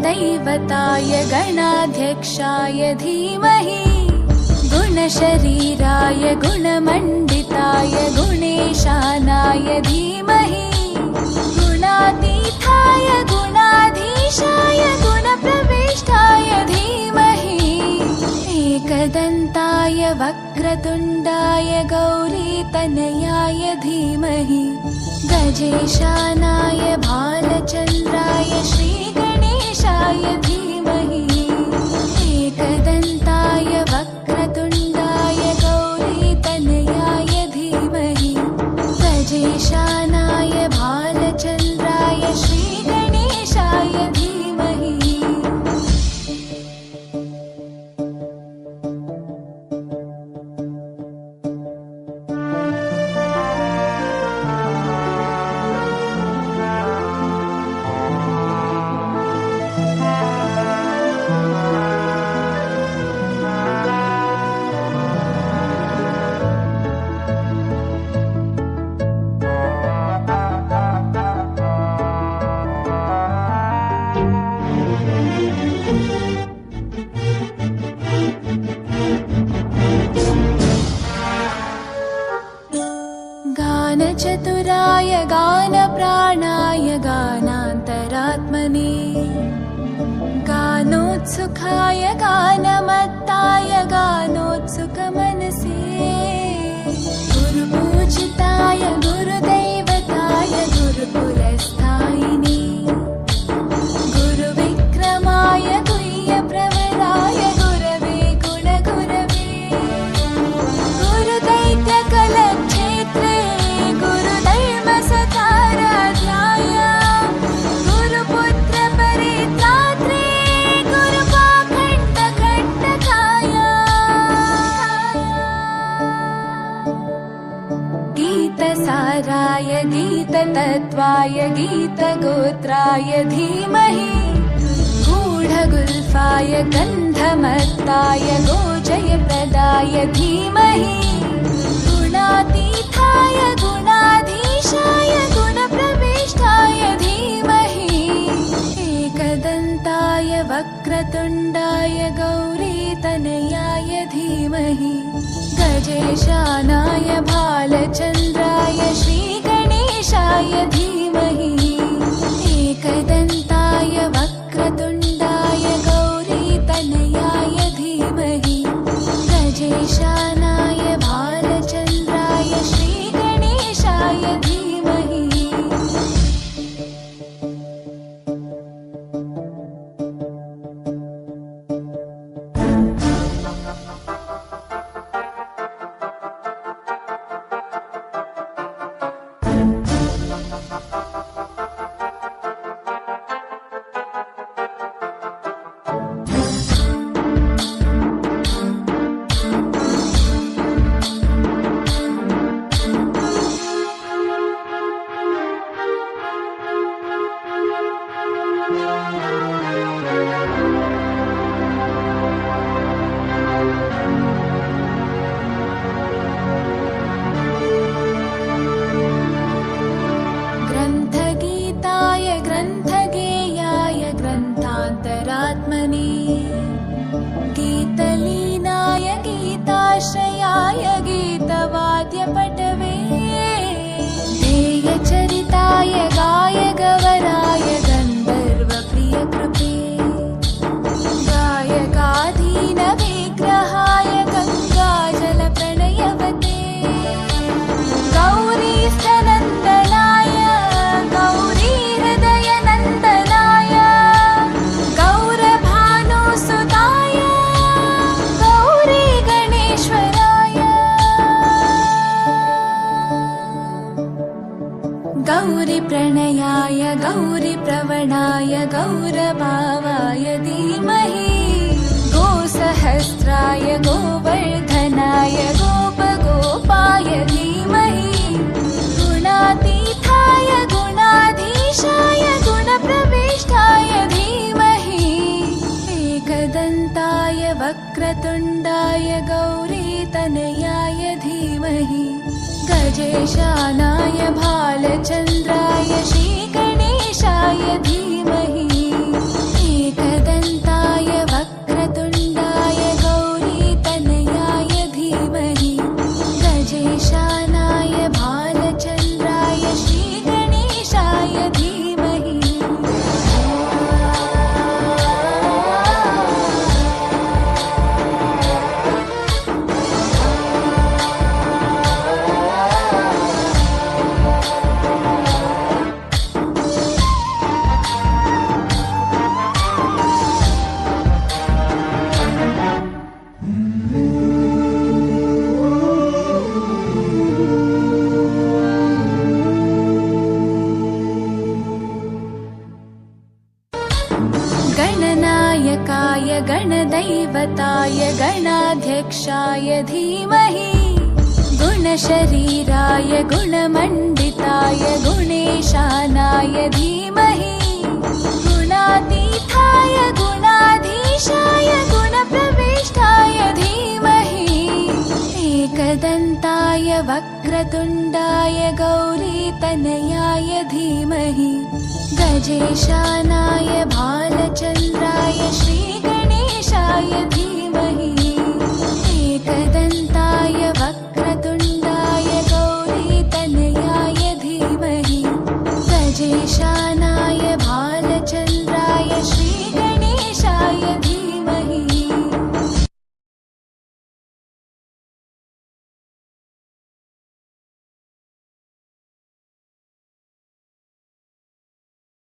गुरुदैवताय गणाध्यक्षाय धीमहि गुणशरीराय गुणमण्डिताय गुणेशानाय धीमहि गुणातीताय गुणाधीशाय गुणप्रविष्टाय धीमहि एकदन्ताय वक्रतुण्डाय गौरीतनयाय धीमहि गजेशानाय भालचन्द्राय श्रीगणेशाय धीमहि एकदन्ताय वक्रतुण्डाय गौरीतनयाय धीमहि गजेशानाय भालचन्द्राय श्रीगणेशाय धीमहि। गानचतुराय गानप्राणाय गानान्तरात्मने गानोत्सुकाय गानमत्ताय गानोत्सुकमनसे गुरुपूजिताय गुरुदैवताय गुरुकुलस्थायिने गुरुविक्रमाय गुह्यप्रवराय गुरवे गुणगुरवे गुरुदैत्यकलक्षेत्रे गुरुधर्मसताराध्याय गुरुपुत्रपरित्रात्रे गुरुपाखण्डखण्डकाय गीतसाराय गीततत्त्वाय गीतगोत्राय धीमहि गूढगुल्फाय गन्धमत्ताय गोजयप्रदाय धीमहि गुणातीताय गुणाधीशाय गुणप्रविष्टाय धीमहि एकदन्ताय वक्रतुण्डाय गौरीतनयाय धीमहि गजेशानाय भालचन्द्राय श्रीगणेशाय धीमहि एकदन्ताय वक्रतुण्डाय गौरीतनयाय धीमहि गजेशानाय भालचन्द्राय श्रीगणेशाय धीमहि। ग्रन्थगीताय ग्रन्थगेयाय ग्रन्थान्तरात्मने गीतलीनाय गीताश्रयाय गीतवाद्यपटवे ध्येयचरिताय गायगवराय गन्धर्वप्रियकृपे गायकाधीनविग्रहाय गङ्गाजलप्रणयवते गौरीस्तनन्दनाय गौरीहृदयनन्दनाय गौरभानुसुताय गौरीगणेश्वराय गौरीप्रणयाय गौरीप्रवणाय गौरभावाय धीमहि गोसहस्राय गोवर्धनाय गोपगोपाय धीमहि गुणातीताय गुणाधीशाय गुणप्रविष्टाय धीमहि एकदन्ताय वक्रतुण्डाय गौरीतनयाय धीमहि गजेशानाय भालचन्द्राय श्रीगणेशाय धीमहि गुणदैवताय गणाध्यक्षाय धीमहि गुणशरीराय गुणमण्डिताय गुणेशानाय धीमहि गुणातीताय गुणाधीशाय गुणप्रविष्टाय धीमहि एकदन्ताय वक्रतुण्डाय गौरीतनयाय धीमहि गजेशानाय भालचन्द्राय श्रीगणेशाय धीमहि